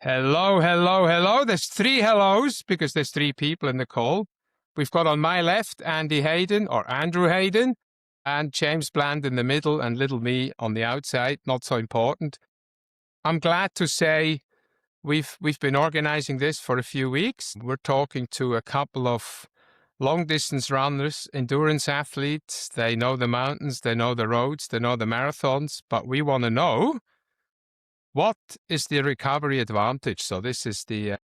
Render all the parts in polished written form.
Hello, hello, hello. There's three hellos because there's three people in the call. We've got on my left Andy Hayden or Andrew Hayden and James Bland in the middle and little me on the outside. Not so important. I'm glad to say we've been organizing this for a few weeks. We're talking to a couple of long distance runners, endurance athletes. They know the mountains, they know the roads, they know the marathons, but we want to know, what is the recovery advantage? So this is the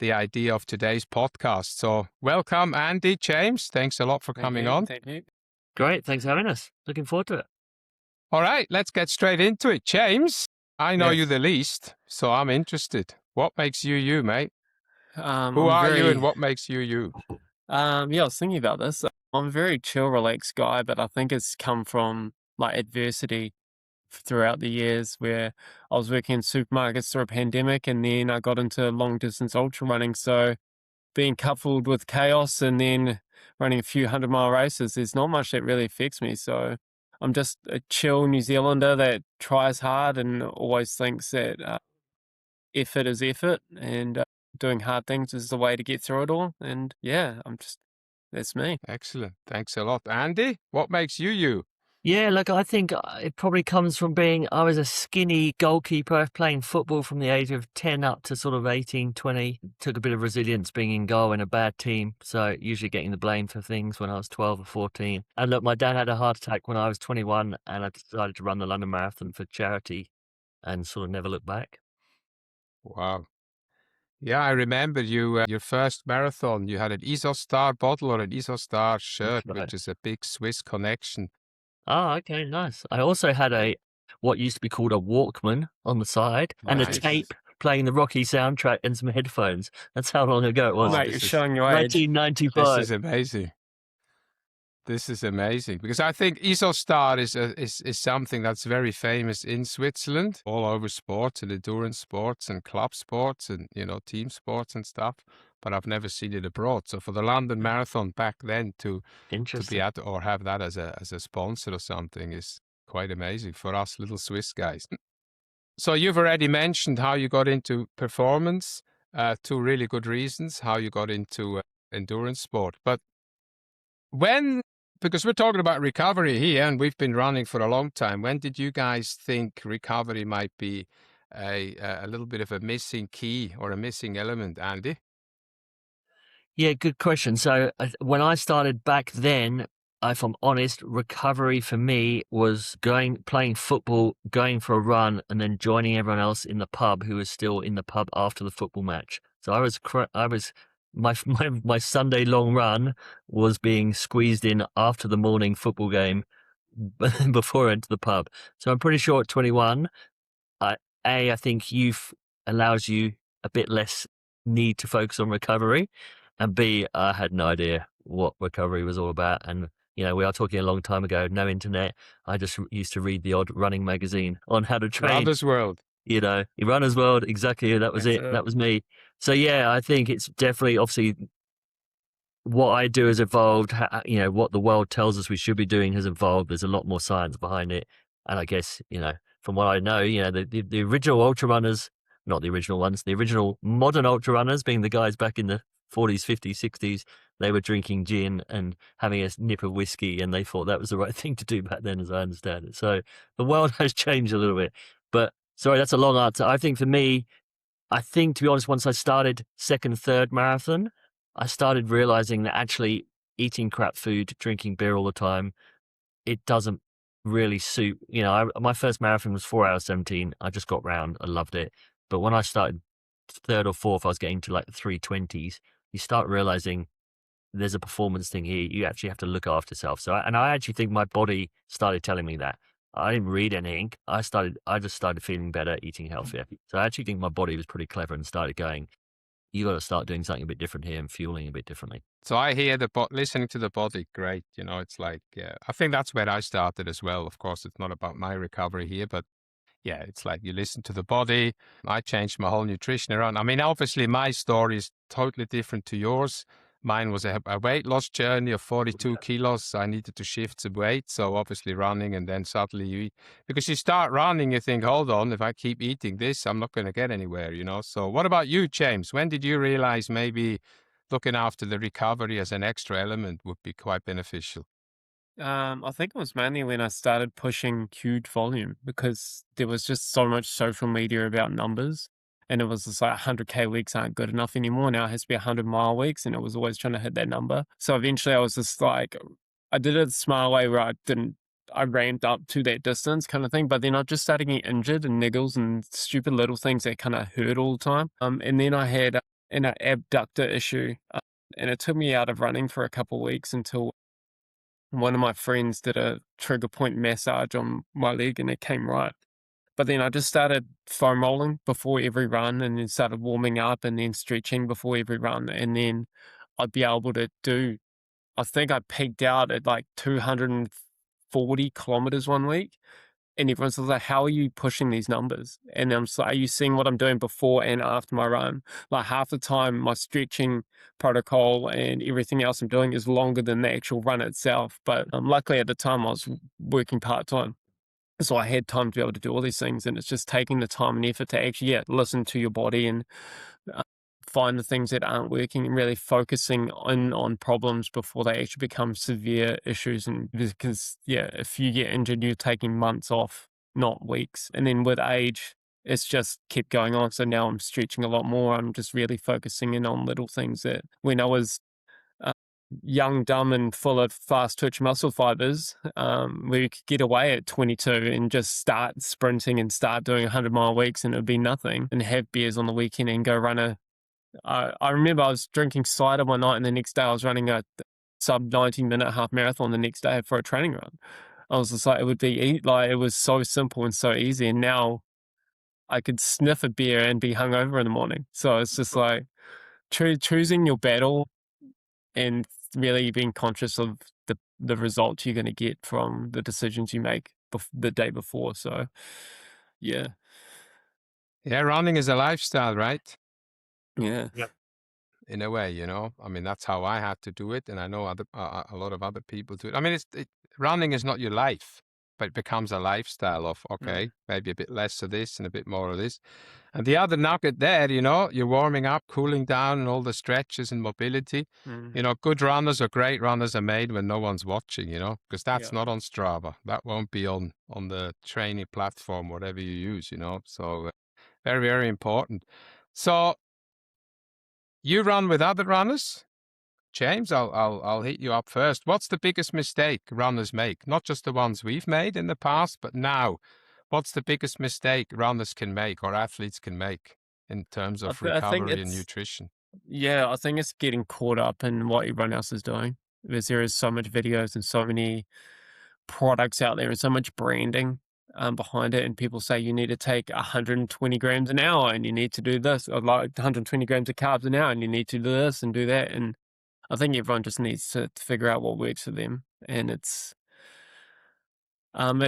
idea of today's podcast. So welcome, Andy, James. Thanks a lot for coming on. Thank you. Great. Thanks for having us. Looking forward to it. All right, let's get straight into it. James, I know you the least, so I'm interested. What makes you you, mate? Who are you and what makes you you? I was thinking about this. I'm a very chill, relaxed guy, but I think it's come from like adversity throughout the years where I was working in supermarkets through a pandemic, and then I got into long distance ultra running. So being coupled with chaos and then running a few 100-mile races, there's not much that really affects me. So I'm just a chill New Zealander that tries hard and always thinks that effort is effort, and doing hard things is the way to get through it all. And yeah, that's me. Excellent. Thanks a lot. Andy, what makes you you? Yeah, look, I think it probably comes from I was a skinny goalkeeper playing football from the age of 10 up to sort of 18, 20. Took a bit of resilience being in goal in a bad team. So usually getting the blame for things when I was 12 or 14. And look, my dad had a heart attack when I was 21 and I decided to run the London Marathon for charity and sort of never looked back. Wow. Yeah, I remember you, your first marathon, you had an Isostar bottle or an Isostar shirt, Right. which is a big Swiss connection. Oh, okay, nice. I also had what used to be called a Walkman on the side and a Nice. tape playing the Rocky soundtrack and some headphones. That's how long ago it was. Mate, you're showing your age. 1995. This is amazing. This is amazing because I think Isostar is something that's very famous in Switzerland, all over sports and endurance sports and club sports and, team sports and stuff. But I've never seen it abroad. So for the London Marathon back then to be at or have that as a sponsor or something is quite amazing for us little Swiss guys. So you've already mentioned how you got into performance, two really good reasons how you got into endurance sport. But because we're talking about recovery here and we've been running for a long time, when did you guys think recovery might be a little bit of a missing key or a missing element, Andy? Yeah, good question. So when I started back then, if I'm honest, recovery for me was playing football, going for a run, and then joining everyone else in the pub who was still in the pub after the football match. So my Sunday long run was being squeezed in after the morning football game before I went to the pub. So I'm pretty sure at 21, I think youth allows you a bit less need to focus on recovery. And B, I had no idea what recovery was all about. And, we are talking a long time ago, no internet. I just used to read the odd running magazine on how to train. Runner's World. Runner's World, exactly. That was it. That was me. So, yeah, I think it's definitely, obviously, what I do has evolved. What the world tells us we should be doing has evolved. There's a lot more science behind it. And I guess, from what I know, the original ultra runners, not the original ones, the original modern ultra runners being the guys back in the 40s, 50s, 60s, they were drinking gin and having a nip of whiskey, and they thought that was the right thing to do back then, as I understand it. So the world has changed a little bit. But sorry, that's a long answer. I think for me, to be honest, once I started second, third marathon, I started realizing that actually eating crap food, drinking beer all the time, it doesn't really suit. My first marathon was 4 hours 17. I just got round. I loved it. But when I started third or fourth, I was getting to like 3:20s. You start realizing there's a performance thing here. You actually have to look after yourself. So, I actually think my body started telling me that. I didn't read anything. I just started feeling better, eating healthier. So I actually think my body was pretty clever and started going, you got to start doing something a bit different here and fueling a bit differently. So I hear listening to the body, great. It's like, I think that's where I started as well. Of course, it's not about my recovery here, but yeah, it's like you listen to the body. I changed my whole nutrition around. I mean, obviously my story is totally different to yours. Mine was a weight loss journey of 42 kilos. I needed to shift some weight. So obviously running, and then suddenly you eat. Because you start running, you think, hold on, if I keep eating this, I'm not going to get anywhere, you know? So what about you, James? When did you realize maybe looking after the recovery as an extra element would be quite beneficial? I think it was mainly when I started pushing huge volume because there was just so much social media about numbers. And it was just like 100K weeks aren't good enough anymore. Now it has to be 100-mile weeks. And it was always trying to hit that number. So eventually I was just like, I did it the smart way where I ramped up to that distance kind of thing. But then I just started getting injured and niggles and stupid little things that kind of hurt all the time. And then I had an abductor issue. And it took me out of running for a couple of weeks until one of my friends did a trigger point massage on my leg and it came right. But then I just started foam rolling before every run and then started warming up and then stretching before every run. And then I'd be able to do, I think I peaked out at like 240 kilometers one week. And everyone's like, how are you pushing these numbers? And I'm just like, are you seeing what I'm doing before and after my run? Like half the time, my stretching protocol and everything else I'm doing is longer than the actual run itself. But luckily at the time, I was working part-time. So I had time to be able to do all these things. And it's just taking the time and effort to actually listen to your body and find the things that aren't working and really focusing on problems before they actually become severe issues. And because, if you get injured, you're taking months off, not weeks. And then with age, it's just kept going on. So now I'm stretching a lot more. I'm just really focusing in on little things that when I was young, dumb, and full of fast twitch muscle fibers, we could get away at 22 and just start sprinting and start doing 100-mile weeks and it would be nothing, and have beers on the weekend and go run I remember I was drinking cider one night and the next day I was running a sub 90-minute half marathon the next day for a training run. I was just like, it would be like, it was so simple and so easy. And now I could sniff a beer and be hungover in the morning. So it's just like choosing your battle and really being conscious of the results you're going to get from the decisions you make the day before. So, yeah. Yeah, running is a lifestyle, right? Yeah. Yep. In a way, you know, I mean, that's how I had to do it. And I know a lot of other people do it. I mean, running is not your life, but it becomes a lifestyle of, okay, maybe a bit less of this and a bit more of this. And the other nugget there, you know, you're warming up, cooling down, and all the stretches and mobility. You know, good runners or great runners are made when no one's watching, you know, because that's not on Strava. That won't be on the training platform, whatever you use, you know. So very, very important. So you run with other runners. James, I'll hit you up first. What's the biggest mistake runners make? Not just the ones we've made in the past, but now. What's the biggest mistake runners can make or athletes can make in terms of recovery and nutrition? Yeah, I think it's getting caught up in what everyone else is doing. Because there is so much videos and so many products out there and so much branding behind it. And people say you need to take 120 grams an hour and you need to do this, or like 120 grams of carbs an hour and you need to do this and do that. And I think everyone just needs to figure out what works for them. And it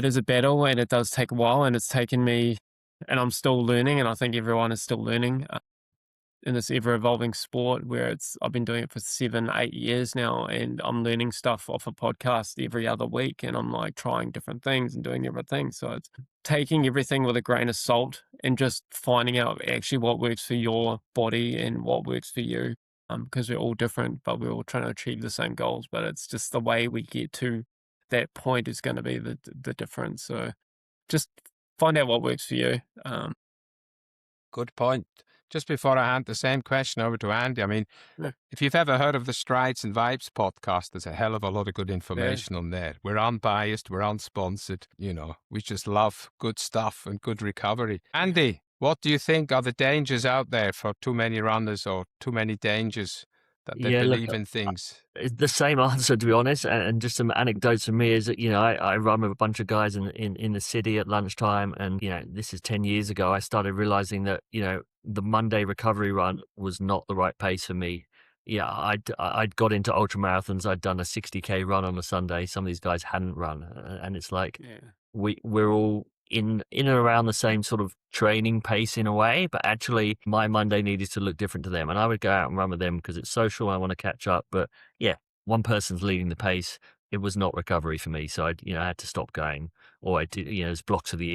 is a battle and it does take a while, and it's taken me, and I'm still learning, and I think everyone is still learning in this ever-evolving sport where I've been doing it for 7-8 years now, and I'm learning stuff off a podcast every other week, and I'm like trying different things and doing different things. So it's taking everything with a grain of salt and just finding out actually what works for your body and what works for you, because we're all different, but we're all trying to achieve the same goals. But it's just the way we get to that point is going to be the difference. So just find out what works for you. Good point. Just before I hand the same question over to Andy, I mean, if you've ever heard of the Strides and Vibes podcast, there's a hell of a lot of good information on there. We're unbiased, we're unsponsored, you know, we just love good stuff and good recovery. Andy, what do you think are the dangers out there for too many runners, or too many dangers that they believe in things? It's the same answer, to be honest. And just some anecdotes from me is that, you know, I run with a bunch of guys in the city at lunchtime. And, you know, this is 10 years ago. I started realizing that, you know, the Monday recovery run was not the right pace for me. Yeah, I'd got into ultra marathons. I'd done a 60K run on a Sunday. Some of these guys hadn't run. And it's like, we're all in and around the same sort of training pace in a way, but actually my Monday needed to look different to them. And I would go out and run with them because it's social. I want to catch up. But yeah, one person's leading the pace. It was not recovery for me. So I had to stop going, or I did, there's blocks of the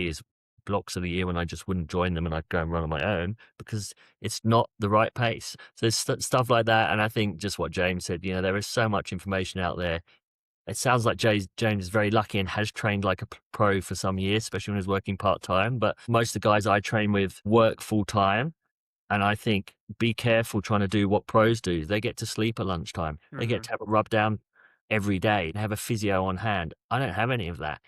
year when I just wouldn't join them and I'd go and run on my own because it's not the right pace. So there's stuff like that. And I think just what James said, there is so much information out there. It sounds like James is very lucky and has trained like a pro for some years, especially when he's working part-time. But most of the guys I train with work full-time. And I think be careful trying to do what pros do. They get to sleep at lunchtime. They get to have a rub down every day. They have a physio on hand. I don't have any of that.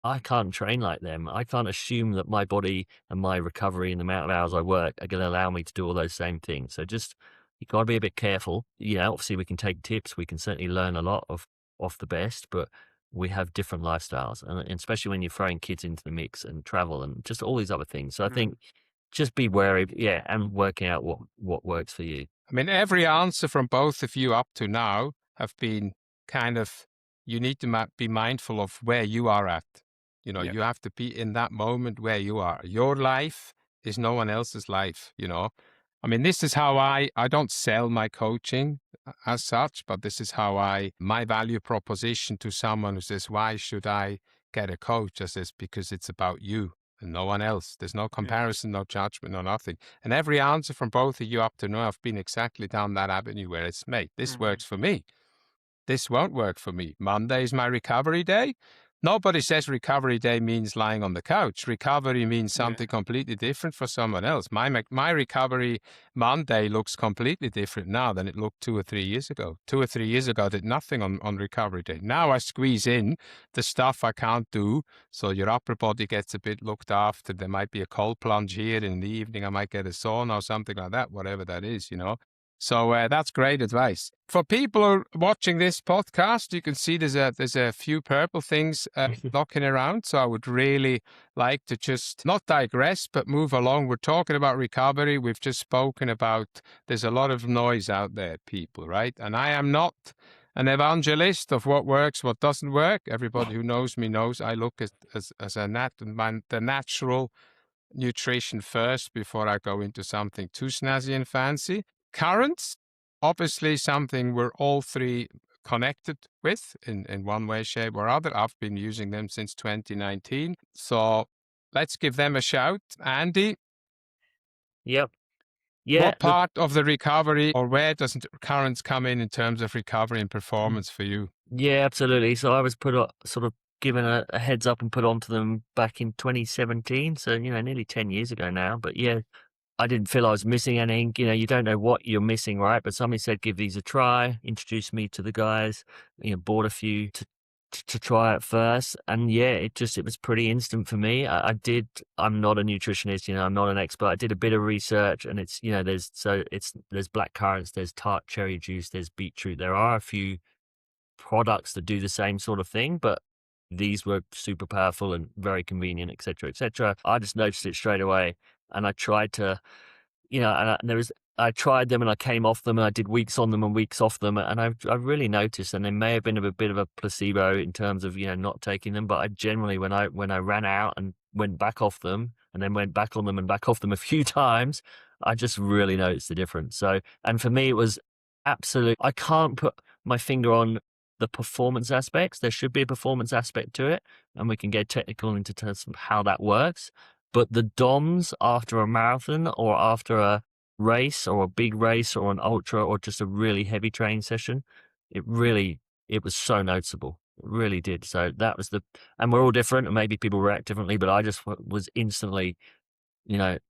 I can't train like them. I can't assume that my body and my recovery and the amount of hours I work are going to allow me to do all those same things. So just, you got to be a bit careful. Obviously we can take tips. We can certainly learn a lot off the best, but we have different lifestyles. And especially when you're throwing kids into the mix and travel and just all these other things. So I think just be wary, and working out what works for you. I mean, every answer from both of you up to now have been kind of, you need to be mindful of where you are at. You have to be in that moment where you are. Your life is no one else's life, I mean, this is how I don't sell my coaching as such, but this is how my value proposition to someone who says, why should I get a coach? I says, because it's about you and no one else. There's no comparison, no judgment, no nothing. And every answer from both of you up to now have been exactly down that avenue where it's, mate, this works for me. This won't work for me. Monday is my recovery day. Nobody says recovery day means lying on the couch. Recovery means something completely different for someone else. My recovery Monday looks completely different now than it looked 2 or 3 years ago. 2 or 3 years ago, I did nothing on recovery day. Now I squeeze in the stuff I can't do. So your upper body gets a bit looked after. There might be a cold plunge here. In the evening, I might get a sauna or something like that, whatever that is, So that's great advice. For people who are watching this podcast, you can see there's a few purple things knocking around. So I would really like to just not digress, but move along. We're talking about recovery. We've just spoken about there's a lot of noise out there, people, right? And I am not an evangelist of what works, what doesn't work. Everybody who knows me knows I look as the natural nutrition first before I go into something too snazzy and fancy. Currents, obviously something we're all three connected with in one way, shape or other. I've been using them since 2019. So let's give them a shout. Andy? Yep. Yeah. What part of the recovery or where does Currents come in terms of recovery and performance for you? Yeah, absolutely. So I was sort of given a heads up and put onto them back in 2017. So, nearly 10 years ago now. But yeah, I didn't feel I was missing anything. You don't know what you're missing, right? But somebody said, give these a try, introduced me to the guys, bought a few to try it first. And yeah, it was pretty instant for me. I'm not a nutritionist, I'm not an expert. I did a bit of research and it's, there's black currants, there's tart cherry juice, there's beetroot. There are a few products that do the same sort of thing, but these were super powerful and very convenient, et cetera, et cetera. I just noticed it straight away. And I tried to, I tried them and I came off them and I did weeks on them and weeks off them. And I really noticed, and there may have been a bit of a placebo in terms of, not taking them. But I generally, when I ran out and went back off them and then went back on them and back off them a few times, I just really noticed the difference. So, and for me, it was absolute. I can't put my finger on the performance aspects. There should be a performance aspect to it. And we can get technical into terms of how that works. But the DOMs after a marathon or after a race or a big race or an ultra or just a really heavy training session, it was so noticeable. It really did. So that was and we're all different and maybe people react differently, but I just was instantly,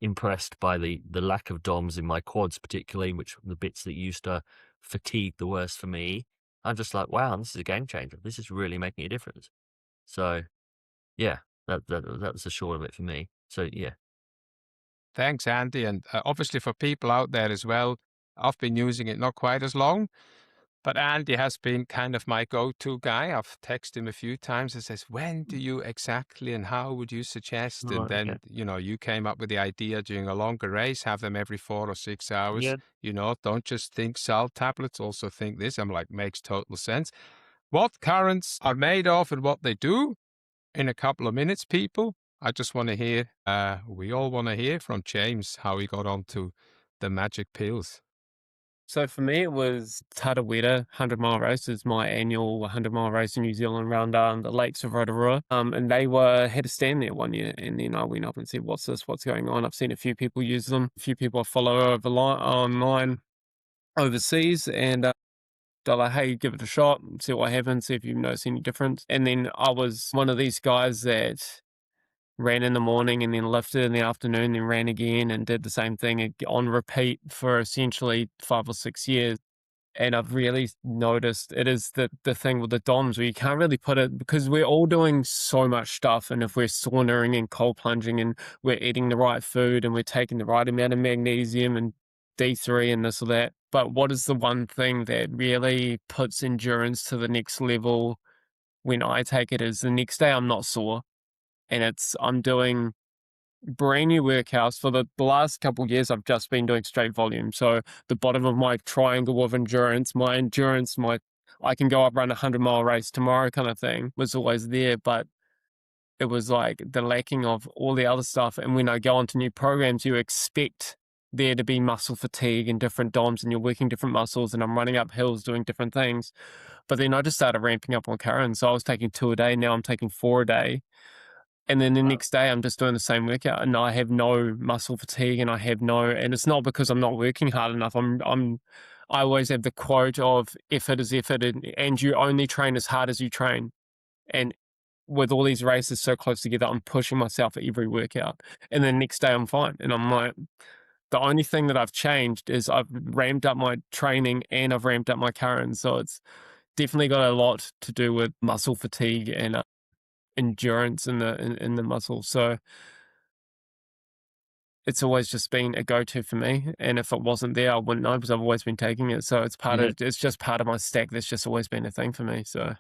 impressed by the lack of DOMs in my quads, particularly, which were the bits that used to fatigue the worst for me. I'm just like, wow, this is a game changer. This is really making a difference. So yeah, that was the short of it for me. So, yeah. Thanks, Andy. And obviously for people out there as well, I've been using it not quite as long, but Andy has been kind of my go-to guy. I've texted him a few times and says, when do you exactly and how would you suggest? Right, and then, okay. You came up with the idea during a longer race, have them every 4 or 6 hours. Yeah. Don't just think salt tablets, also think this. I'm like, makes total sense. What currents are made of and what they do in a couple of minutes, people. I just want to hear, we all want to hear from James how he got onto the magic pills. So for me, it was Tarawera 100-mile race. It's my annual 100-mile race in New Zealand around the lakes of Rotorua. And they had a stand there one year. And then I went up and said, what's this? What's going on? I've seen a few people use them. A few people I follow online overseas. And they're like, hey, give it a shot, see what happens, see if you notice any difference. And then I was one of these guys that ran in the morning and then lifted in the afternoon, then ran again and did the same thing on repeat for essentially 5 or 6 years. And I've really noticed it is the thing with the DOMs where you can't really put it, because we're all doing so much stuff. And if we're sauning and cold plunging and we're eating the right food and we're taking the right amount of magnesium and D3 and this or that, but what is the one thing that really puts endurance to the next level when I take it is the next day I'm not sore. And I'm doing brand new workouts. For the last couple of years, I've just been doing straight volume. So the bottom of my triangle of endurance, I can go up run 100-mile race tomorrow kind of thing was always there, but it was like the lacking of all the other stuff. And when I go onto new programs, you expect there to be muscle fatigue and different DOMs and you're working different muscles and I'm running up hills doing different things. But then I just started ramping up on CurraNZ. So I was taking 2 a day. Now I'm taking 4 a day. And then the next day I'm just doing the same workout and I have no muscle fatigue and and it's not because I'm not working hard enough. I always have the quote of effort is effort and you only train as hard as you train. And with all these races so close together, I'm pushing myself at every workout. And then the next day I'm fine. And I'm like, the only thing that I've changed is I've ramped up my training and I've ramped up my CurraNZ. So it's definitely got a lot to do with muscle fatigue and endurance in the muscle. So it's always just been a go-to for me. And if it wasn't there, I wouldn't know because I've always been taking it. So it's just part of my stack. That's just always been a thing for me. So.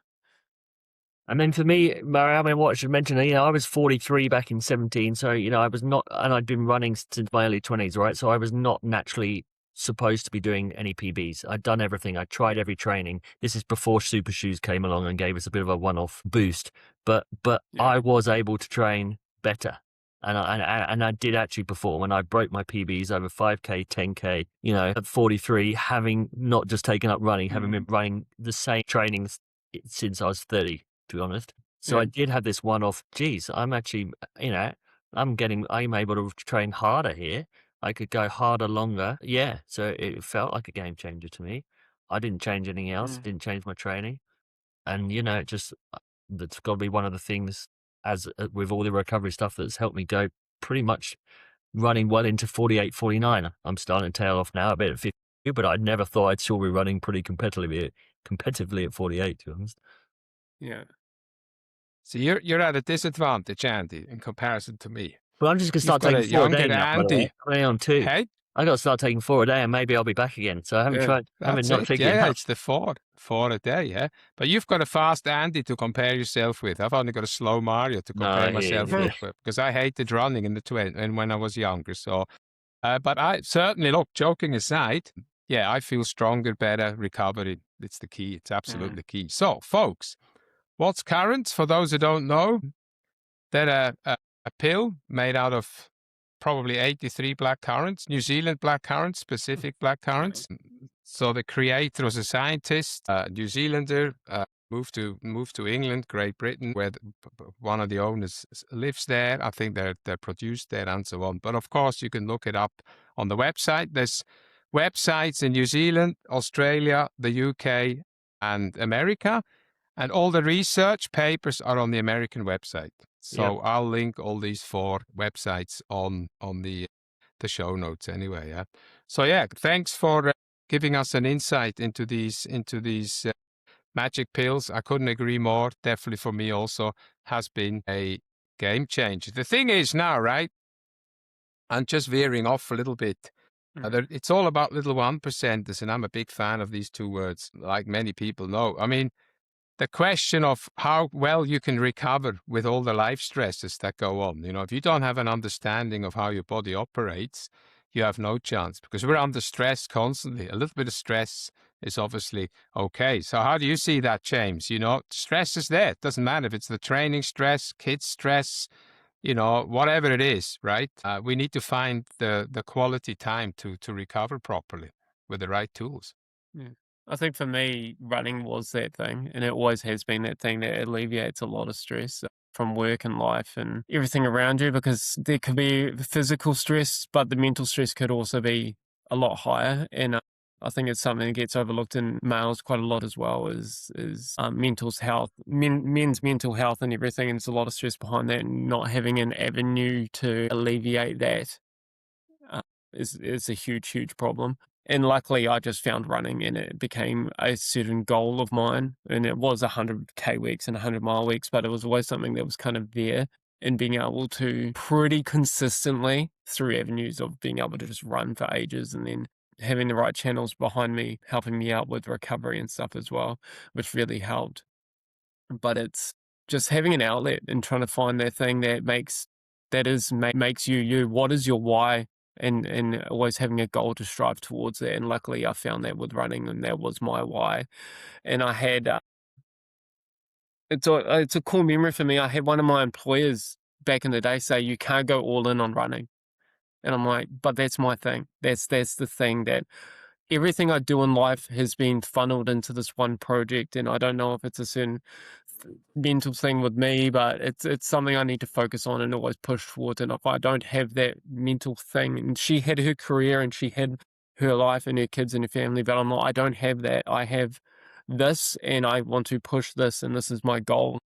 And then for me, Murray, I mean, what I should mention, I was 43 back in 17. So, I was not, and I'd been running since my early 20s, right? So I was not naturally supposed to be doing any PBs. I'd done everything. I tried every training. This is before Super Shoes came along and gave us a bit of a one-off boost. But yeah. I was able to train better. And I did actually perform, and I broke my PBs over 5K, 10K, at 43, having not just taken up running, having been running the same trainings since I was 30, to be honest. So I did have this one-off, I'm actually, I'm able to train harder here. I could go harder longer. Yeah. So it felt like a game changer to me. I didn't change anything else. Didn't change my training. And, that's got to be one of the things with all the recovery stuff that's helped me go pretty much running well into 48, 49. I'm starting to tail off now a bit at 50, but I never thought I'd still be running pretty competitively at 48, to be honest. Yeah. So you're at a disadvantage, Andy, in comparison to me. Well, I'm just going to start taking 4 a day now. Andy. I'm only on 2. Hey? I got to start taking 4 a day, and maybe I'll be back again. So I haven't tried. It's the 4 a day. Yeah, but you've got a fast Andy to compare yourself with. I've only got a slow Mario to compare myself with because I hated running in and when I was younger. So, but I certainly joking aside, yeah, I feel stronger, better, recovery. It's the key. It's absolutely key. So, folks, what's CurraNZ? For those who don't know, they're a pill made out of probably 83 black currants, New Zealand black currants, Pacific black currants. So the creator was a scientist, New Zealander, moved to England, Great Britain, where one of the owners lives there. I think they're produced there and so on. But of course, you can look it up on the website. There's websites in New Zealand, Australia, the UK, and America. And all the research papers are on the American website. So I'll link all these 4 websites on the show notes anyway. Yeah. So thanks for giving us an insight into these magic pills. I couldn't agree more. Definitely for me also has been a game changer. The thing is now, right? I'm just veering off a little bit. It's all about little 1%ers, and I'm a big fan of these 2 words, like many people know. I mean, the question of how well you can recover with all the life stresses that go on. If you don't have an understanding of how your body operates, you have no chance because we're under stress constantly. A little bit of stress is obviously okay. So how do you see that, James? Stress is there. It doesn't matter if it's the training stress, kids stress, whatever it is, right? We need to find the quality time to recover properly with the right tools. Yeah. I think for me, running was that thing, and it always has been that thing that alleviates a lot of stress from work and life and everything around you, because there could be physical stress, but the mental stress could also be a lot higher. And I think it's something that gets overlooked in males quite a lot as well, is mental health, men's mental health and everything. And there's a lot of stress behind that, and not having an avenue to alleviate that is a huge problem. And luckily, I just found running, and it became a certain goal of mine. And it was 100K weeks and 100-mile weeks, but it was always something that was kind of there. And being able to pretty consistently, through avenues of being able to just run for ages, and then having the right channels behind me, helping me out with recovery and stuff as well, which really helped. But it's just having an outlet and trying to find that thing that makes you you. What is your why? And always having a goal to strive towards that. And luckily, I found that with running, and that was my why. And I had it's a cool memory for me. I had one of my employers back in the day say, "You can't go all in on running," and I'm like, "But that's my thing. That's the thing that." Everything I do in life has been funneled into this one project, and I don't know if it's a certain mental thing with me, but it's something I need to focus on and always push towards. And if I don't have that mental thing, and she had her career and she had her life and her kids and her family, but I don't have that. I have this, and I want to push this, and this is my goal.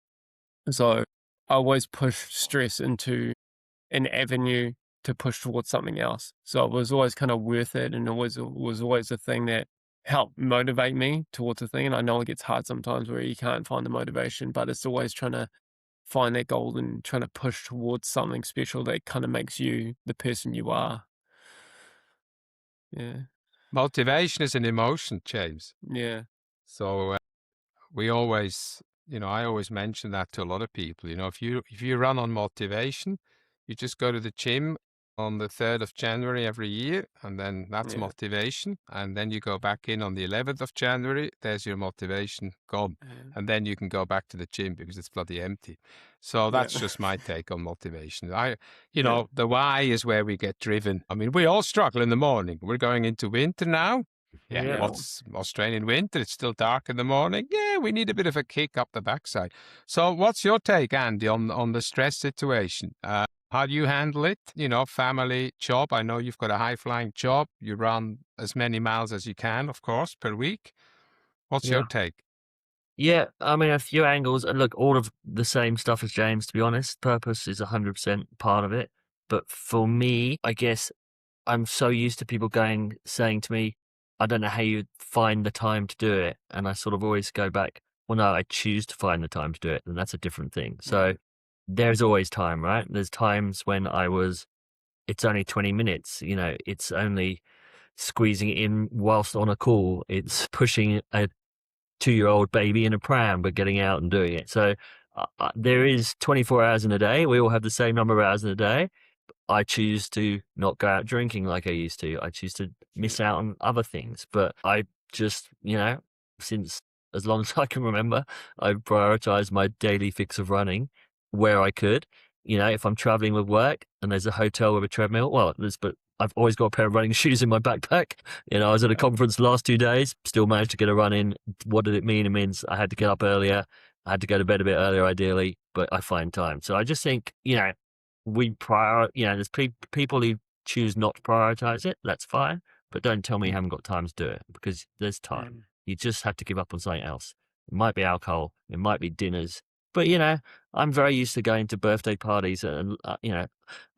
So I always push stress into an avenue to push towards something else. So it was always kind of worth it, and it was always a thing that helped motivate me towards a thing. And I know it gets hard sometimes where you can't find the motivation, but it's always trying to find that goal and trying to push towards something special that kind of makes you the person you are. Yeah. Motivation is an emotion, James. Yeah. So we always, I always mention that to a lot of people. If you run on motivation, you just go to the gym on the 3rd of January every year, and then that's Yeah. motivation. And then you go back in on the 11th of January, there's your motivation gone. Yeah. And then you can go back to the gym because it's bloody empty. So that's just my take on motivation. Yeah. The why is where we get driven. I mean, we all struggle in the morning. We're going into winter now. Yeah. What's Australian winter? It's still dark in the morning. Yeah, we need a bit of a kick up the backside. So what's your take, Andy, on the stress situation? How do you handle it? Family, job. I know you've got a high-flying job. You run as many miles as you can, of course, per week. What's your take? Yeah, I mean, a few angles. And look, all of the same stuff as James, to be honest. Purpose is 100% part of it. But for me, I guess I'm so used to people saying to me, I don't know how you find the time to do it. And I sort of always go back, well, no, I choose to find the time to do it. And that's a different thing. So there's always time, right? There's times when it's only 20 minutes, it's only squeezing it in whilst on a call. It's pushing a 2-year-old baby in a pram, but getting out and doing it. So there is 24 hours in a day. We all have the same number of hours in a day. I choose to not go out drinking like I used to. I choose to miss out on other things. But I just, since as long as I can remember, I prioritize my daily fix of running where I could. If I'm traveling with work and there's a hotel with a treadmill, but I've always got a pair of running shoes in my backpack. I was at a conference the last 2 days, still managed to get a run in. What did it mean? It means I had to get up earlier. I had to go to bed a bit earlier, ideally, but I find time. So I just think, there's people who choose not to prioritize it. That's fine. But don't tell me you haven't got time to do it, because there's time. You just have to give up on something else. It might be alcohol. It might be dinners. But, I'm very used to going to birthday parties and,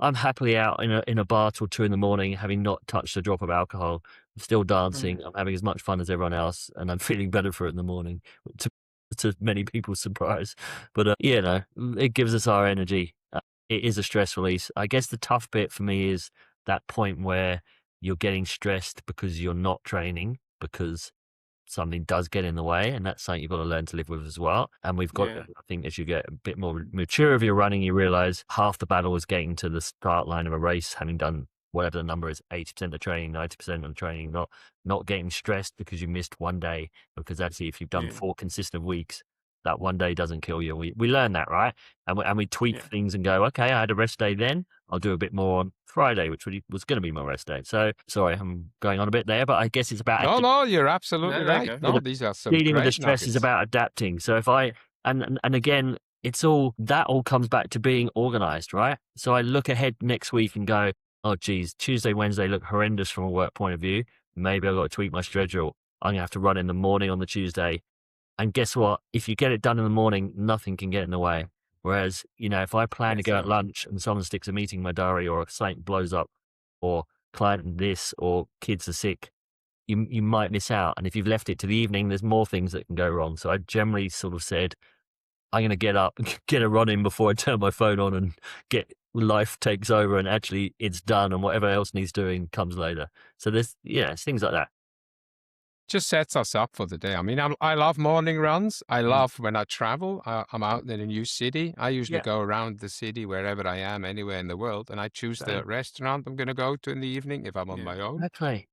I'm happily out in a bar till 2 a.m, having not touched a drop of alcohol. I'm still dancing. I'm having as much fun as everyone else, and I'm feeling better for it in the morning, to many people's surprise. But, it gives us our energy. It is a stress release. I guess the tough bit for me is that point where you're getting stressed because you're not training, because something does get in the way, and that's something you've got to learn to live with as well. And we've got, I think, as you get a bit more mature of your running, you realize half the battle is getting to the start line of a race, having done whatever the number is, 80% of training, 90% of the training, not getting stressed because you missed one day, because actually if you've done 4 consistent weeks, that one day doesn't kill you. We learn that, right? And we tweak things and go, okay, I had a rest day then. I'll do a bit more on Friday, which was going to be my rest day. So sorry, I'm going on a bit there, but I guess it's about No, you're absolutely right. No, these are some dealing with the great stress is nuggets. about adapting. So if I and again, it's all comes back to being organized, right? So I look ahead next week and go, oh geez, Tuesday, Wednesday look horrendous from a work point of view. Maybe I've got to tweak my schedule. I'm gonna have to run in the morning on the Tuesday. And guess what? If you get it done in the morning, nothing can get in the way. Whereas, if I plan to go at lunch and someone sticks a meeting in my diary, or something blows up, or client this, or kids are sick, you might miss out. And if you've left it to the evening, there's more things that can go wrong. So I generally sort of said, I'm going to get up, get a run in before I turn my phone on, and life takes over, and actually it's done, and whatever else needs doing comes later. So there's, it's things like that. Just sets us up for the day. I mean, I love morning runs. I love when I travel. I'm out in a new city. I usually go around the city wherever I am, anywhere in the world, and I choose the restaurant I'm going to go to in the evening if I'm on my own. Exactly.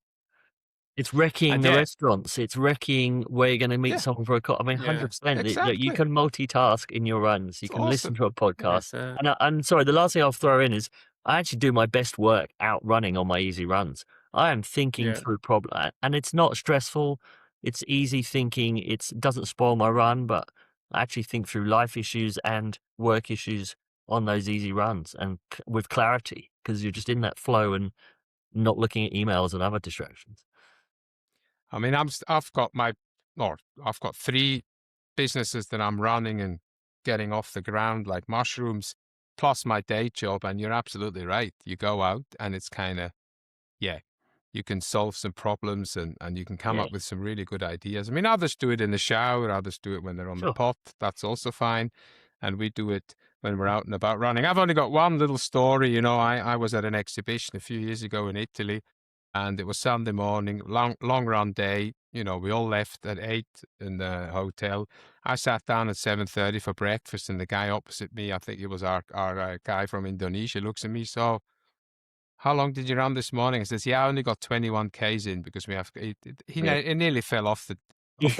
It's wrecking the restaurants. It's wrecking where you're going to meet someone for a coffee. I mean, 100%. Exactly. You can multitask in your runs. You can listen to a podcast. And sorry, the last thing I'll throw in is I actually do my best work out running on my easy runs. I am thinking through problems, and it's not stressful. It's easy thinking. It doesn't spoil my run, but I actually think through life issues and work issues on those easy runs, and with clarity, because you're just in that flow and not looking at emails and other distractions. I mean, I've got 3 businesses that I'm running and getting off the ground, like mushrooms, plus my day job. And you're absolutely right. You go out and it's kind of, you can solve some problems and you can come up with some really good ideas. I mean, others do it in the shower, others do it when they're on the pot. That's also fine. And we do it when we're out and about running. I've only got one little story. I was at an exhibition a few years ago in Italy, and it was Sunday morning, long run day. We all left at 8 in the hotel. I sat down at 7:30 for breakfast, and the guy opposite me, I think it was our guy from Indonesia, looks at me. So, how long did you run this morning? I says, I only got 21 Ks in because we have. He nearly fell off the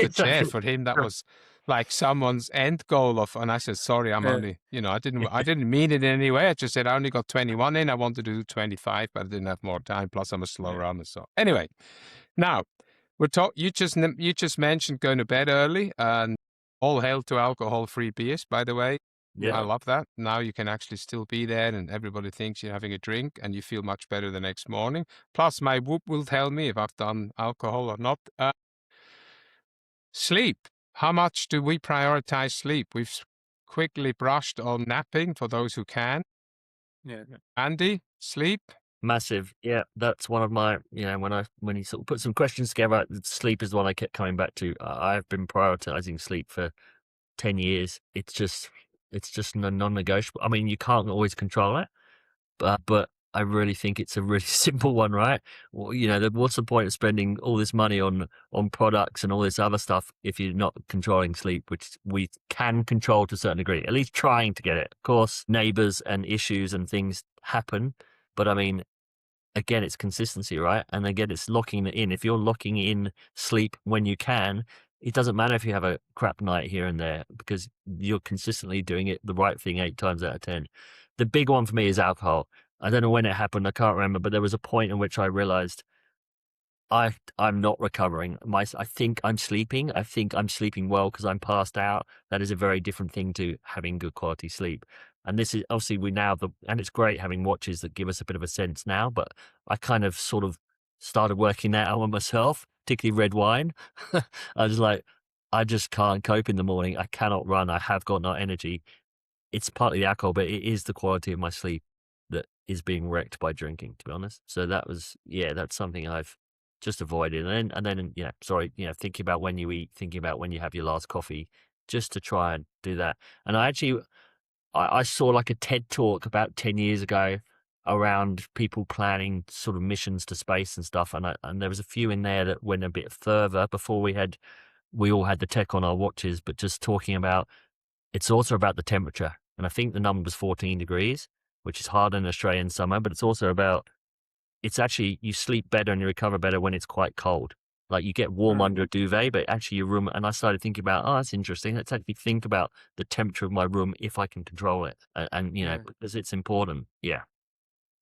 chair. For him, that was like someone's end goal and I said, sorry, I'm only, I didn't mean it in any way. I just said I only got 21 in. I wanted to do 25, but I didn't have more time. Plus, I'm a slow runner. So anyway, now you just mentioned going to bed early, and all hail to alcohol-free beers, by the way. Yeah. I love that. Now you can actually still be there and everybody thinks you're having a drink and you feel much better the next morning. Plus, my Whoop will tell me if I've done alcohol or not. Sleep. How much do we prioritize sleep? We've quickly brushed on napping for those who can. Yeah. Andy, sleep? Massive. Yeah, that's one of my, when you sort of put some questions together, sleep is the one I kept coming back to. I've been prioritizing sleep for 10 years. It's just non-negotiable. I mean, you can't always control it, but I really think it's a really simple one, right? Well, what's the point of spending all this money on products and all this other stuff if you're not controlling sleep, which we can control to a certain degree, at least trying to get it. Of course, neighbors and issues and things happen, but I mean, again, it's consistency, right? And again, it's locking it in. If you're locking in sleep when you can, it doesn't matter if you have a crap night here and there, because you're consistently doing it the right thing 8 times out of 10. The big one for me is alcohol. I don't know when it happened. I can't remember, but there was a point in which I realized I'm not recovering. I think I'm sleeping. I think I'm sleeping well because I'm passed out. That is a very different thing to having good quality sleep. And this is obviously and it's great having watches that give us a bit of a sense now, but I kind of sort of started working that out on myself, particularly red wine. I was like, I just can't cope in the morning. I cannot run. I have got no energy. It's partly the alcohol, but it is the quality of my sleep that is being wrecked by drinking, to be honest. So that's something I've just avoided. And then, thinking about when you eat, thinking about when you have your last coffee, just to try and do that. And I saw like a TED talk about 10 years ago around people planning sort of missions to space and stuff. And there was a few in there that went a bit further before we all had the tech on our watches, but just talking about, it's also about the temperature. And I think the number was 14 degrees, which is hard in Australian summer, but it's also about, it's actually, you sleep better and you recover better when it's quite cold. Like you get warm under a duvet, but actually your room, and I started thinking about, oh, that's interesting. Let's actually think about the temperature of my room if I can control it. And you know, because it's important. Yeah.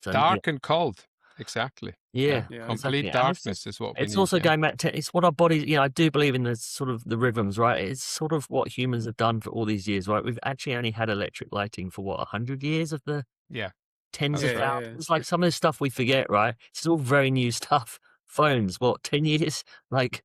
So, Dark and cold. Exactly. yeah, Complete exactly. darkness is what we It's need. also going back to, it's what our bodies, you know, I do believe in the sort of the rhythms, right? It's sort of what humans have done for all these years, right? We've actually only had electric lighting for what, 100 years of the tens of thousands? It's like some of this stuff we forget, right? It's all very new stuff. Phones, what, 10 years? Like,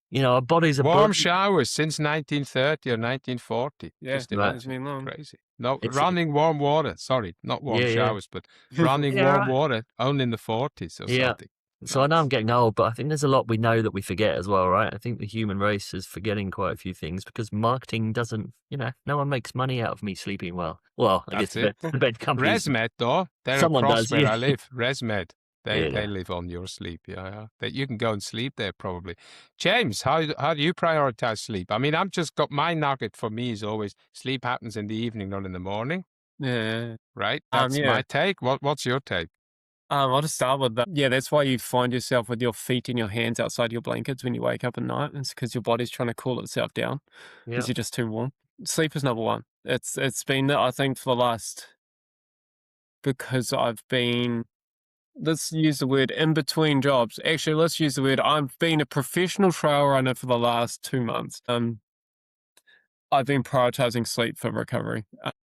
you know, our bodies are warm showers since 1930 or 1940. Just imagine. Crazy. No, running warm water. Sorry, not warm showers, but running warm water only in the 40s or something. So I know I'm getting old, but I think there's a lot we know that we forget as well, right? I think the human race is forgetting quite a few things because marketing doesn't, you know, no one makes money out of me sleeping well. Well, I guess the bed companies. ResMed, though, they're across where I live. ResMed. They live on your sleep, That you can go and sleep there probably. James, how do you prioritize sleep? I mean, I've just got my nugget for me is always sleep happens in the evening, not in the morning. Yeah. Right? That's my take. What's your take? I'll just start with that. Yeah, that's why you find yourself with your feet and your hands outside your blankets when you wake up at night. It's because your body's trying to cool itself down because you're just too warm. Sleep is number one. It's been, I think, for the last, because I've been, let's use the word in between jobs. Actually, let's use the word, I've been a professional trail runner for the last 2 months. I've been prioritizing sleep for recovery.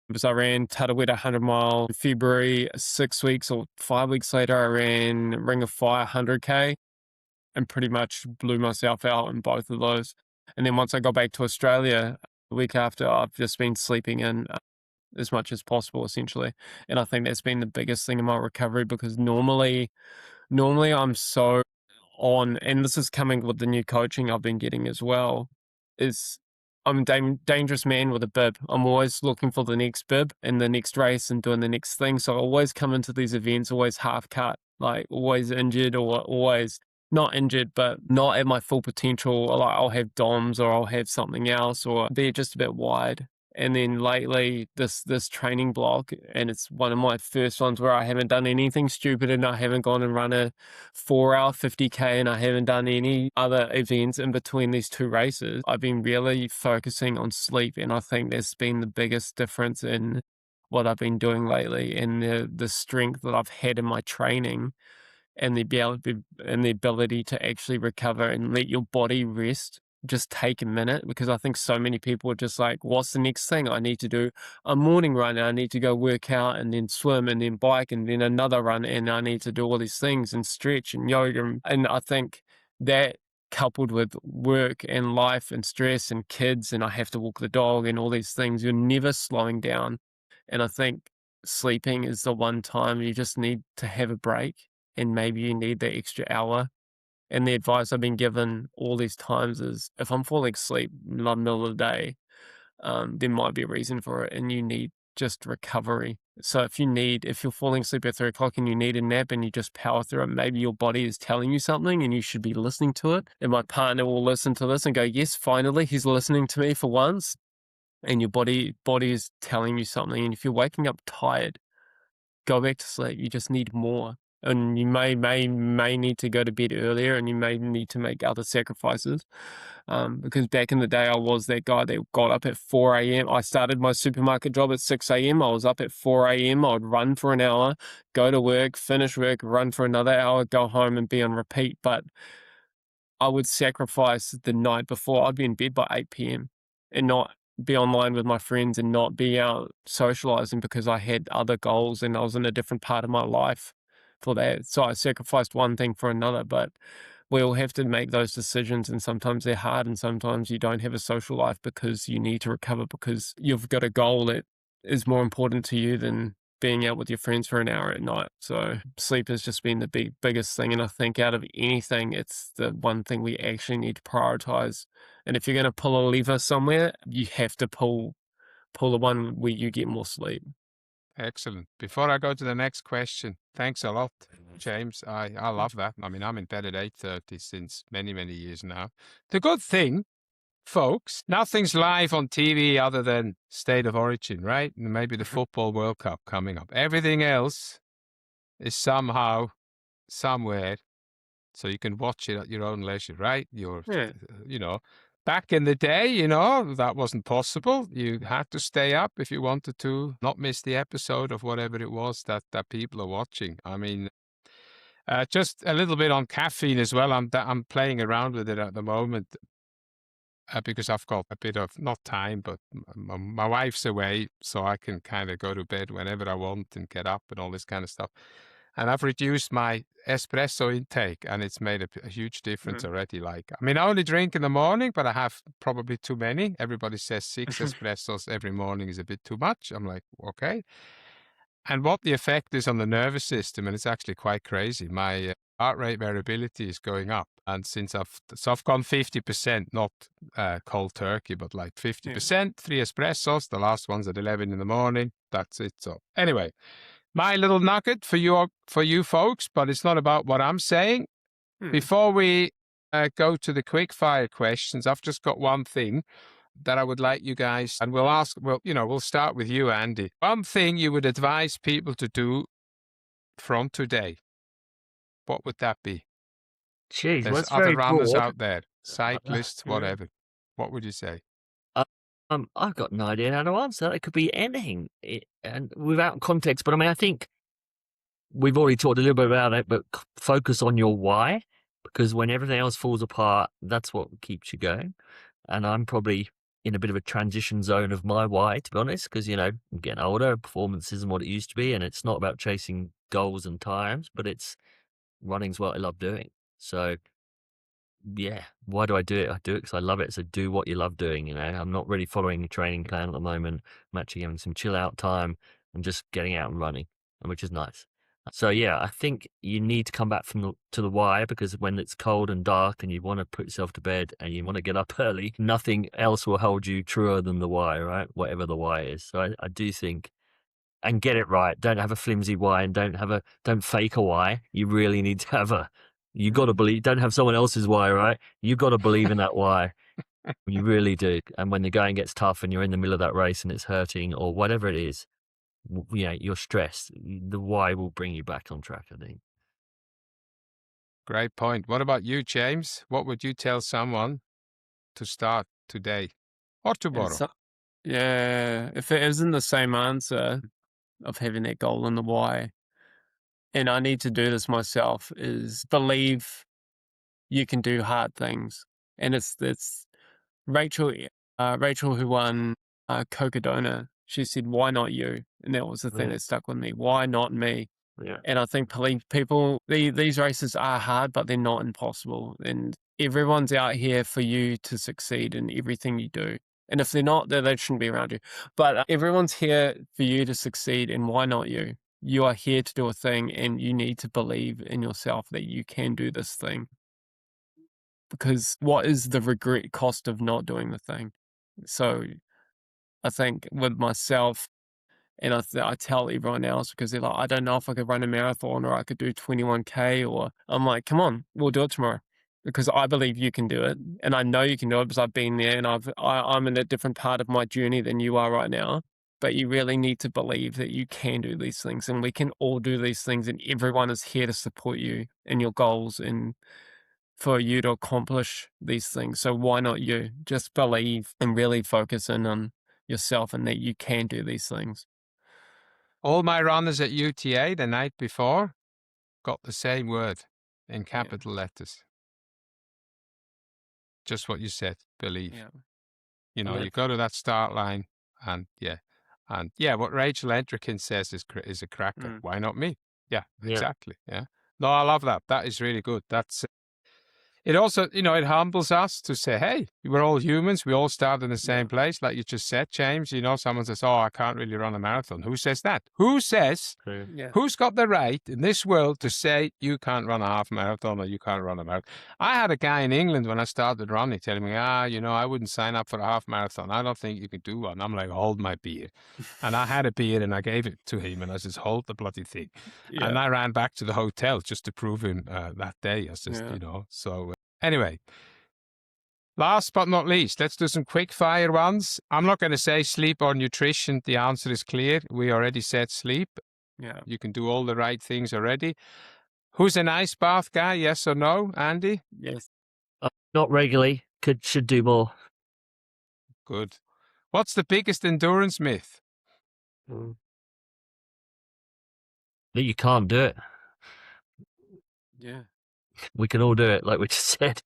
Because I ran Tarawera 100 mile in February, 6 weeks or 5 weeks later, I ran Ring of Fire 100K and pretty much blew myself out in both of those. And then once I got back to Australia, the week after, I've just been sleeping in as much as possible, essentially. And I think that's been the biggest thing in my recovery because normally I'm so on, and this is coming with the new coaching I've been getting as well, is I'm a dangerous man with a bib. I'm always looking for the next bib and the next race and doing the next thing. So I always come into these events always half cut, like always injured or always not injured, but not at my full potential. Like I'll have DOMs or I'll have something else or they're just a bit wide. And then lately, this training block, and it's one of my first ones where I haven't done anything stupid and I haven't gone and run a 4-hour 50K and I haven't done any other events in between these two races. I've been really focusing on sleep, and I think that's been the biggest difference in what I've been doing lately and the strength that I've had in my training and the ability to actually recover and let your body rest. Just take a minute, because I think so many people are just like, what's the next thing I need to do? A morning run, and I need to go work out and then swim and then bike and then another run, and I need to do all these things and stretch and yoga. And I think that coupled with work and life and stress and kids and I have to walk the dog and all these things, you're never slowing down. And I think sleeping is the one time you just need to have a break, and maybe you need the extra hour. And the advice I've been given all these times is if I'm falling asleep in the middle of the day, there might be a reason for it, and you need just recovery. So if you're falling asleep at 3 o'clock and you need a nap and you just power through it, maybe your body is telling you something and you should be listening to it. And my partner will listen to this and go, yes, finally, he's listening to me for once. And your body is telling you something. And if you're waking up tired, go back to sleep. You just need more. And you may need to go to bed earlier, and you may need to make other sacrifices. Because back in the day, I was that guy that got up at 4 a.m. I started my supermarket job at 6 a.m. I was up at 4 a.m. I would run for an hour, go to work, finish work, run for another hour, go home and be on repeat. But I would sacrifice the night before. I'd be in bed by 8 p.m. and not be online with my friends and not be out socializing because I had other goals and I was in a different part of my life for that. So I sacrificed one thing for another, but we all have to make those decisions, and sometimes they're hard, and sometimes you don't have a social life because you need to recover because you've got a goal that is more important to you than being out with your friends for an hour at night. So sleep has just been the biggest thing, and I think out of anything, it's the one thing we actually need to prioritize. And if you're going to pull a lever somewhere, you have to pull the one where you get more sleep. Excellent. Before I go to the next question, thanks a lot, James. I love that. I mean, I'm in bed at 8:30 since many, many years now. The good thing, folks, nothing's live on TV other than State of Origin, right? And maybe the Football World Cup coming up. Everything else is somehow, somewhere So you can watch it at your own leisure, right? Yeah. Back in the day, that wasn't possible. You had to stay up if you wanted to not miss the episode of whatever it was that people are watching. I mean, just a little bit on caffeine as well. I'm playing around with it at the moment because I've got a bit of, not time, but my wife's away, so I can kind of go to bed whenever I want and get up and all this kind of stuff. And I've reduced my espresso intake, and it's made a huge difference already. I only drink in the morning, but I have probably too many. Everybody says 6 espressos every morning is a bit too much. I'm like, okay. And what the effect is on the nervous system, and it's actually quite crazy. My heart rate variability is going up. And since I've gone 50%, not cold turkey, but like 50%, 3 espressos. The last one's at 11 in the morning. That's it. So anyway, my little nugget for you folks, but it's not about what I'm saying. Before we go to the quick fire questions, I've just got one thing that I would like you guys, and we'll start with you, Andy. One thing you would advise people to do from today, what would that be? Jeez, There's that's other very runners broad. out there, cyclists, whatever. What would you say? I've got no idea how to answer that. It could be anything, and without context. But I think we've already talked a little bit about it. But focus on your why, because when everything else falls apart, that's what keeps you going. And I'm probably in a bit of a transition zone of my why, to be honest, because I'm getting older. Performance isn't what it used to be, and it's not about chasing goals and times, but it's running's what I love doing. So. Yeah, why do I do it? I do it because I love it. So do what you love doing. I'm not really following a training plan at the moment. I'm actually having some chill out time and just getting out and running, which is nice. So yeah, I think you need to come back to the why, because when it's cold and dark and you want to put yourself to bed and you want to get up early, nothing else will hold you truer than the why, right? Whatever the why is. So I do think, and get it right. Don't have a flimsy why, and don't fake a why. You really need to have you got to believe, don't have someone else's why, right? You got to believe in that why. You really do. And when the going gets tough and you're in the middle of that race and it's hurting or whatever it is, you're stressed. The why will bring you back on track, I think. Great point. What about you, James? What would you tell someone to start today or tomorrow? If it isn't the same answer of having that goal and the why, and I need to do this myself, is believe you can do hard things. And it's Rachel who won Cocodona. She said, "Why not you?" And that was the thing that stuck with me. Why not me? Yeah. And I think people, these races are hard, but they're not impossible. And everyone's out here for you to succeed in everything you do. And if they're not, then they shouldn't be around you. But everyone's here for you to succeed, and why not you? You are here to do a thing, and you need to believe in yourself that you can do this thing. Because what is the regret cost of not doing the thing? So I think with myself, and I tell everyone else, because they're like, I don't know if I could run a marathon or I could do 21K, or I'm like, come on, we'll do it tomorrow. Because I believe you can do it, and I know you can do it because I've been there, and I'm in a different part of my journey than you are right now. But you really need to believe that you can do these things, and we can all do these things, and everyone is here to support you in your goals and for you to accomplish these things. So why not you? Just believe and really focus in on yourself and that you can do these things. All my runners at UTA the night before got the same word in capital letters. Just what you said, believe. You go to that start line and what Rachel Entrikin says is a cracker. Why not me? Yeah, exactly. Yeah. No, I love that. That is really good. That's it. Also, it humbles us to say, hey, we're all humans. We all start in the same place. Like you just said, James, someone says, oh, I can't really run a marathon. Who says that? Who says, who's got the right in this world to say you can't run a half marathon or you can't run a marathon? I had a guy in England when I started running telling me, I wouldn't sign up for a half marathon. I don't think you can do one. I'm like, hold my beer. And I had a beer and I gave it to him and I said, hold the bloody thing. And I ran back to the hotel just to prove him that day. I just, so anyway, last but not least, let's do some quick fire ones. I'm not going to say sleep or nutrition. The answer is clear. We already said sleep. Yeah. You can do all the right things already. Who's an ice bath guy? Yes or no, Andy? Yes. Not regularly. Should do more. Good. What's the biggest endurance myth? That you can't do it. Yeah. We can all do it, like we just said.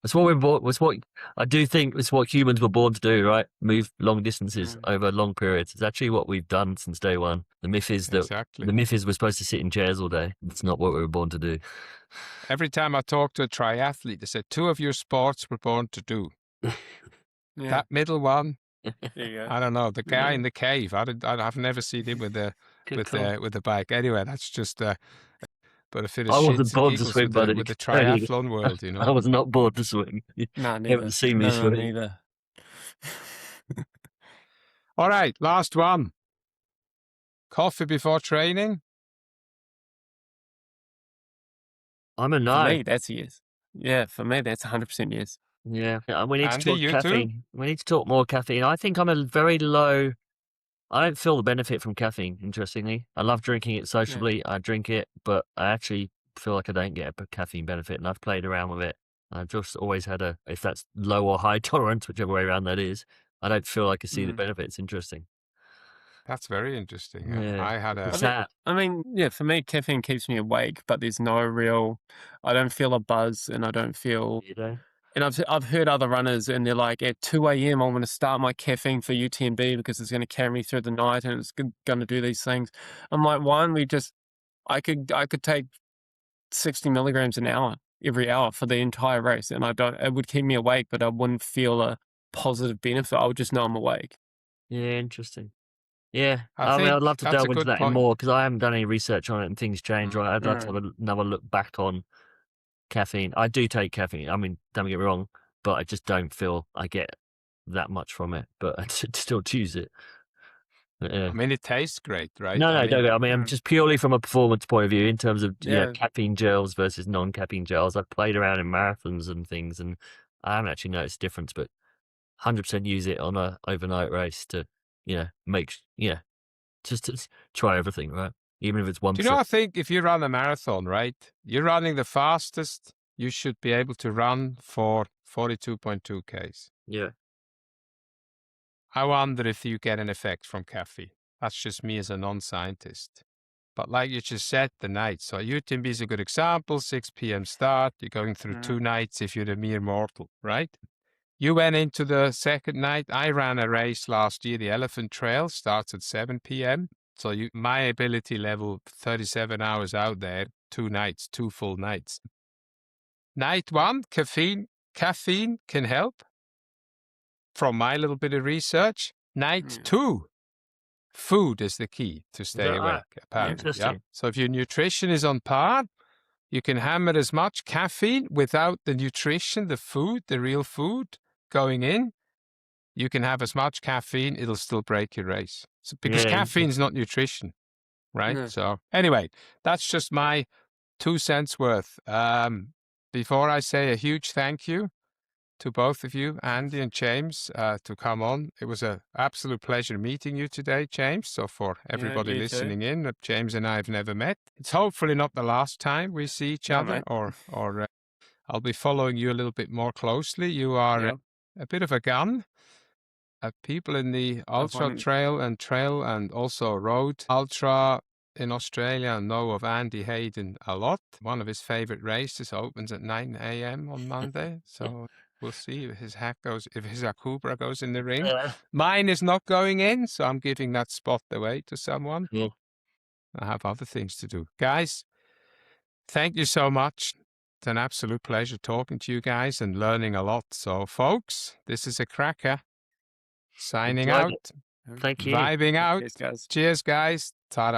That's what we're born. I do think it's what humans were born to do, right? Move long distances over long periods. It's actually what we've done since day one. The myth is that we're supposed to sit in chairs all day. It's not what we were born to do. Every time I talk to a triathlete, they said 2 of your sports were born to do. Yeah. That middle one, There you go. I don't know. The guy in the cave, I've never seen him with the bike. Anyway, that's just. But if it is I wasn't shits and born to giggles swim, buddy. with the triathlon world, you know. I was not born to swim. No, neither. You haven't seen me swim. Neither. All right, last one. Coffee before training? I'm a no. For me, that's a yes. Yeah, for me, that's 100% yes. Yeah, we need Andy, to talk you caffeine. too? We need to talk more caffeine. I think I'm a very low. I don't feel the benefit from caffeine, interestingly. I love drinking it sociably. I drink it, but I actually feel like I don't get a caffeine benefit, and I've played around with it. I've just always had if that's low or high tolerance, whichever way around that is, I don't feel like I see the benefit. It's interesting. That's very interesting. Yeah. I had I mean, yeah, for me, caffeine keeps me awake, but there's no real, I don't feel a buzz, and I don't feel, You know? and I've heard other runners, and they're like, at 2 a.m, I'm going to start my caffeine for UTMB because it's going to carry me through the night, and it's going to do these things. I'm like, why don't we just, I could take 60 milligrams an hour every hour for the entire race, and it would keep me awake, but I wouldn't feel a positive benefit. I would just know I'm awake. Yeah, interesting. Yeah, I mean, think I'd love to that's a delve into good that point. more because I haven't done any research on it and things change, right? I'd like to have another look back on caffeine. I do take caffeine. I mean, don't get me wrong, but I just don't feel I get that much from it. But I still choose it. I mean, it tastes great, right? No, don't. I mean, I'm just purely from a performance point of view in terms of caffeine gels versus non-caffeine gels. I've played around in marathons and things, and I haven't actually noticed a difference. But 100% use it on a overnight race to, just to try everything, right? Even if it's 1%. Do you know, I think if you run a marathon, right, you're running the fastest you should be able to run for 42.2 Ks. Yeah. I wonder if you get an effect from caffeine. That's just me as a non-scientist. But like you just said, the night. So UTMB is a good example, 6 p.m. start. You're going through 2 nights if you're a mere mortal, right? You went into the second night. I ran a race last year. The Elephant Trail starts at 7 p.m. So my ability level, 37 hours out there, 2 nights, 2 full nights. Night 1, caffeine can help. From my little bit of research. Night 2, food is the key to stay awake, apparently. Yeah. So if your nutrition is on par, you can hammer as much caffeine without the nutrition, the food, the real food going in. You can have as much caffeine, it'll still break your race. So, because caffeine is not nutrition, right? Yeah. So anyway, that's just my 2 cents worth. Before I say a huge thank you to both of you, Andy and James, to come on. It was an absolute pleasure meeting you today, James. So for everybody listening in, James and I have never met. It's hopefully not the last time we see each other, or I'll be following you a little bit more closely. You are a bit of a gun. People in the ultra trail and also road ultra in Australia know of Andy Hayden a lot. One of his favorite races opens at 9 a.m. on Monday. So we'll see if his Akubra goes in the ring. Mine is not going in, so I'm giving that spot away to someone. Yeah. I have other things to do. Guys, thank you so much. It's an absolute pleasure talking to you guys and learning a lot. So, folks, this is a cracker. Signing out. Thank you. Vibing out. Cheers, guys. Ta-da.